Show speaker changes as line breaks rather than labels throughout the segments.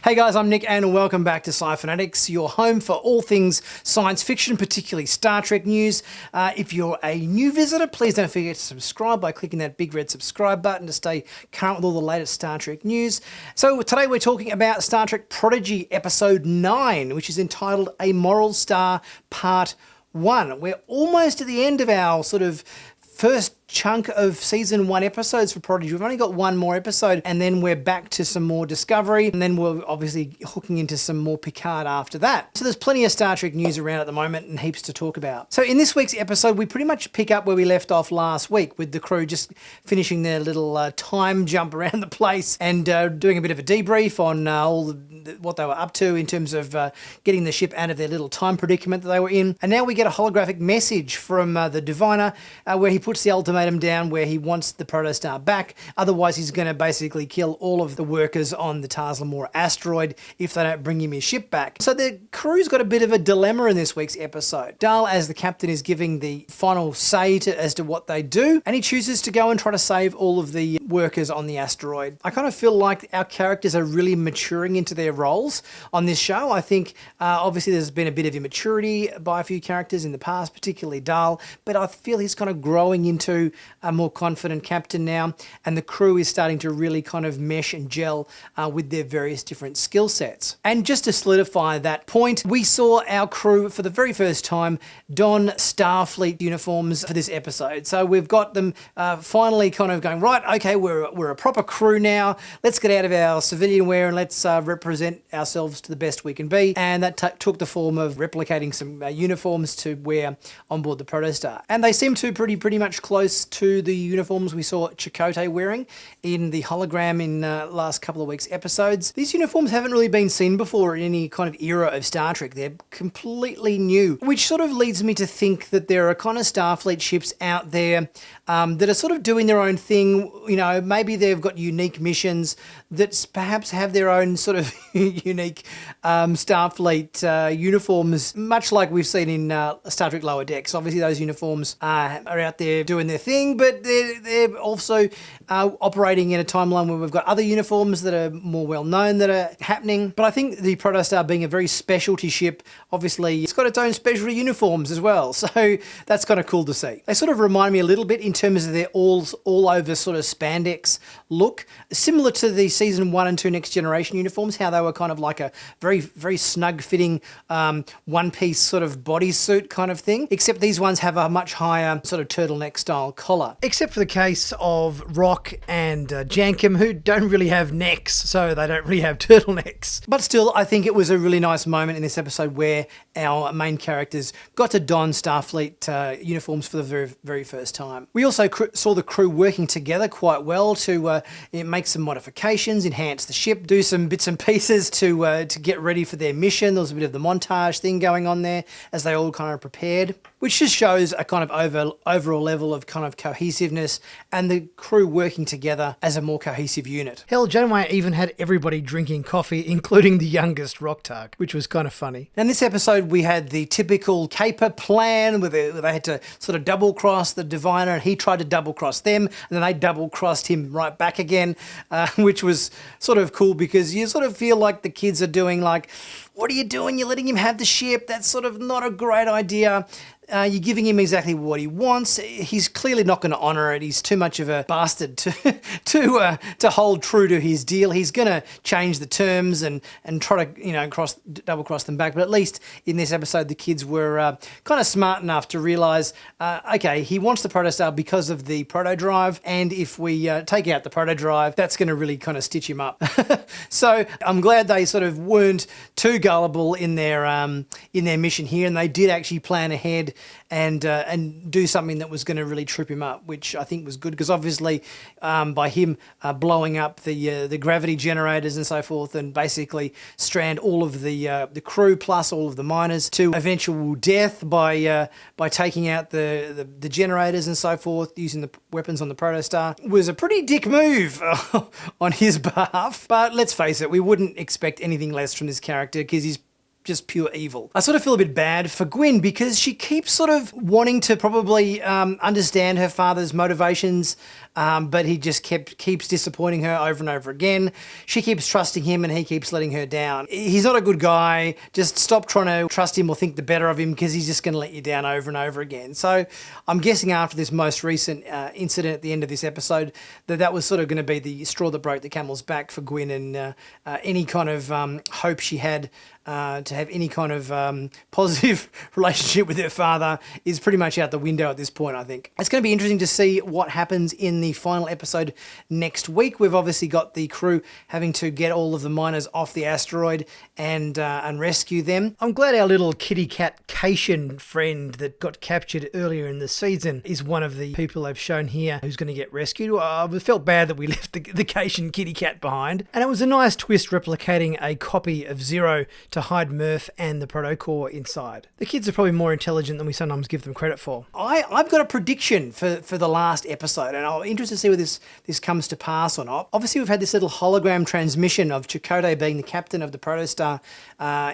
Hey guys, I'm Nick and welcome back to Sci-Finatics, your home for all things science fiction, particularly Star Trek news. If you're a new visitor, please don't forget to subscribe by clicking that big red subscribe button to stay current with all the latest Star Trek news. So today we're talking about Star Trek Prodigy Episode 9, which is entitled A Moral Star Part 1. We're almost at the end of our sort of first chunk of season 1 episodes for Prodigy. We've only got one more episode and then we're back to some more Discovery, and then we're obviously hooking into some more Picard after that. So there's plenty of Star Trek news around at the moment and heaps to talk about. So in this week's episode, we pretty much pick up where we left off last week, with the crew just finishing their little time jump around the place and doing a bit of a debrief on what they were up to in terms of getting the ship out of their little time predicament that they were in. And now we get a holographic message from the Diviner where he puts the ultimatum down where he wants the protostar back. Otherwise, he's going to basically kill all of the workers on the Tarslamore asteroid if they don't bring him his ship back. So the crew's got a bit of a dilemma in this week's episode. Dal, as the captain, is giving the final say as to what they do, and he chooses to go and try to save all of the workers on the asteroid. I kind of feel like our characters are really maturing into their roles on this show. I think obviously there's been a bit of immaturity by a few characters in the past, particularly Dal, but I feel he's kind of growing into a more confident captain now, and the crew is starting to really kind of mesh and gel with their various different skill sets. And just to solidify that point, we saw our crew for the very first time don Starfleet uniforms for this episode. So we've got them finally kind of going, right, okay, we're a proper crew now. Let's get out of our civilian wear and let's represent ourselves to the best we can be. And that took the form of replicating some uniforms to wear on board the Protostar. And they seem to pretty much close to the uniforms we saw Chakotay wearing in the hologram in last couple of weeks' episodes. These uniforms haven't really been seen before in any kind of era of Star Trek. They're completely new, which sort of leads me to think that there are kind of Starfleet ships out there that are sort of doing their own thing. You know, maybe they've got unique missions that perhaps have their own sort of unique Starfleet uniforms, much like we've seen in Star Trek Lower Decks. Obviously, those uniforms are out there doing their thing, but they're also operating in a timeline where we've got other uniforms that are more well known that are happening. But I think the Protostar, being a very specialty ship, obviously it's got its own specialty uniforms as well. So that's kind of cool to see. They sort of remind me a little bit in terms of their all over sort of spandex look, similar to the season 1 and 2 Next Generation uniforms, how they were kind of like a very snug fitting one-piece sort of bodysuit kind of thing, except these ones have a much higher sort of turtleneck style collar, except for the case of Rock and Jankum, who don't really have necks, so they don't really have turtlenecks. But still, I think it was a really nice moment in this episode where our main characters got to don Starfleet uniforms for the very first time. We also saw the crew working together quite well to make some modifications, enhance the ship, do some bits and pieces to get ready for their mission. There was a bit of the montage thing going on there as they all kind of prepared, which just shows a kind of overall level of kind of cohesiveness and the crew working together as a more cohesive unit. Hell, Janeway even had everybody drinking coffee, including the youngest Rocktag, which was kind of funny. And this episode, we had the typical caper plan where they had to sort of double-cross the Diviner, and he tried to double-cross them, and then they double-crossed him right back again, which was sort of cool because you sort of feel like the kids are doing like, what are you doing? You're letting him have the ship. That's sort of not a great idea. You're giving him exactly what he wants. He's clearly not going to honour it. He's too much of a bastard to hold true to his deal. He's going to change the terms and try to double cross them back. But at least in this episode, the kids were kind of smart enough to realise, okay, he wants the Protostar because of the proto drive, and if we take out the proto drive, that's going to really kind of stitch him up. So I'm glad they sort of weren't too gullible in their mission here, and they did actually plan ahead and do something that was going to really trip him up, which I think was good, because obviously by him blowing up the gravity generators and so forth, and basically strand all of the crew plus all of the miners to eventual death by taking out the generators and so forth, using the weapons on the Protostar, was a pretty dick move on his behalf. But let's face it, we wouldn't expect anything less from this character, because he's just pure evil. I sort of feel a bit bad for Gwyn because she keeps sort of wanting to probably understand her father's motivations, but he just keeps disappointing her over and over again. She keeps trusting him and he keeps letting her down. He's not a good guy. Just stop trying to trust him or think the better of him because he's just going to let you down over and over again. So I'm guessing after this most recent incident at the end of this episode that was sort of going to be the straw that broke the camel's back for Gwyn, and any kind of hope she had to have any kind of positive relationship with her father is pretty much out the window at this point, I think. It's going to be interesting to see what happens in the final episode next week. We've obviously got the crew having to get all of the miners off the asteroid and rescue them. I'm glad our little kitty cat Cation friend that got captured earlier in the season is one of the people they've shown here who's going to get rescued. I felt bad that we left the Cation kitty cat behind, and it was a nice twist replicating a copy of Zero to hide Murph and the protocore inside. The kids are probably more intelligent than we sometimes give them credit for. I've got a prediction for the last episode, and I'm interested to see whether this comes to pass or not. Obviously, we've had this little hologram transmission of Chakotay being the captain of the Protostar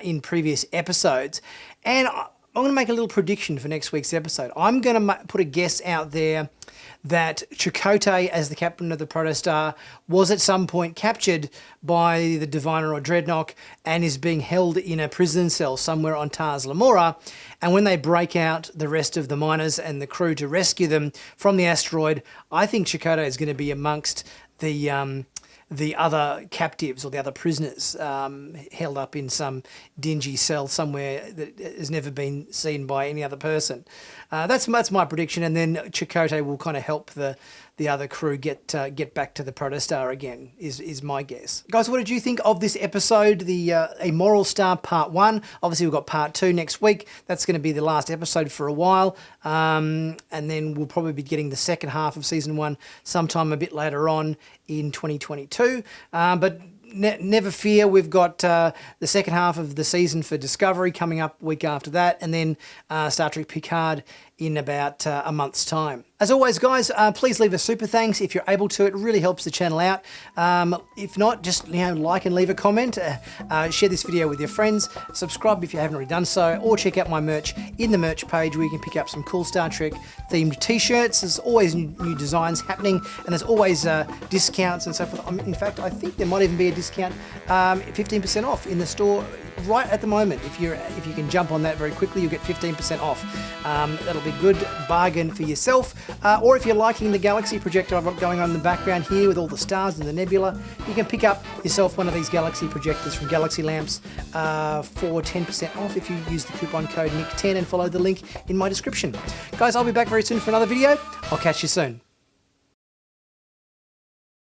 in previous episodes, and I'm going to make a little prediction for next week's episode. I'm going to put a guess out there that Chakotay, as the captain of the Protostar, was at some point captured by the Diviner or Dreadnought and is being held in a prison cell somewhere on Tars Lamora. And when they break out the rest of the miners and the crew to rescue them from the asteroid, I think Chakotay is going to be amongst the other captives or the other prisoners held up in some dingy cell somewhere that has never been seen by any other person. That's my prediction, and then Chakotay will kind of help the other crew get back to the Protostar again, is my guess. Guys, what did you think of this episode, A Moral Star Part 1? Obviously, we've got Part 2 next week. That's going to be the last episode for a while, and then we'll probably be getting the second half of Season 1 sometime a bit later on in 2022. But never fear, we've got the second half of the season for Discovery coming up week after that, and then Star Trek Picard in about a month's time. As always, guys, please leave a super thanks if you're able to. It really helps the channel out. If not, just like and leave a comment. Share this video with your friends. Subscribe if you haven't already done so, or check out my merch in the merch page where you can pick up some cool Star Trek themed t-shirts. There's always new designs happening, and there's always discounts and so forth. In fact, I think there might even be a discount, 15% off in the store right at the moment. If you can jump on that very quickly, you'll get 15% off. That'll be a good bargain for yourself. Or if you're liking the galaxy projector I've got going on in the background here with all the stars and the nebula, you can pick up yourself one of these galaxy projectors from Galaxy Lamps for 10% off if you use the coupon code NICK10 and follow the link in my description. Guys, I'll be back very soon for another video. I'll catch you soon.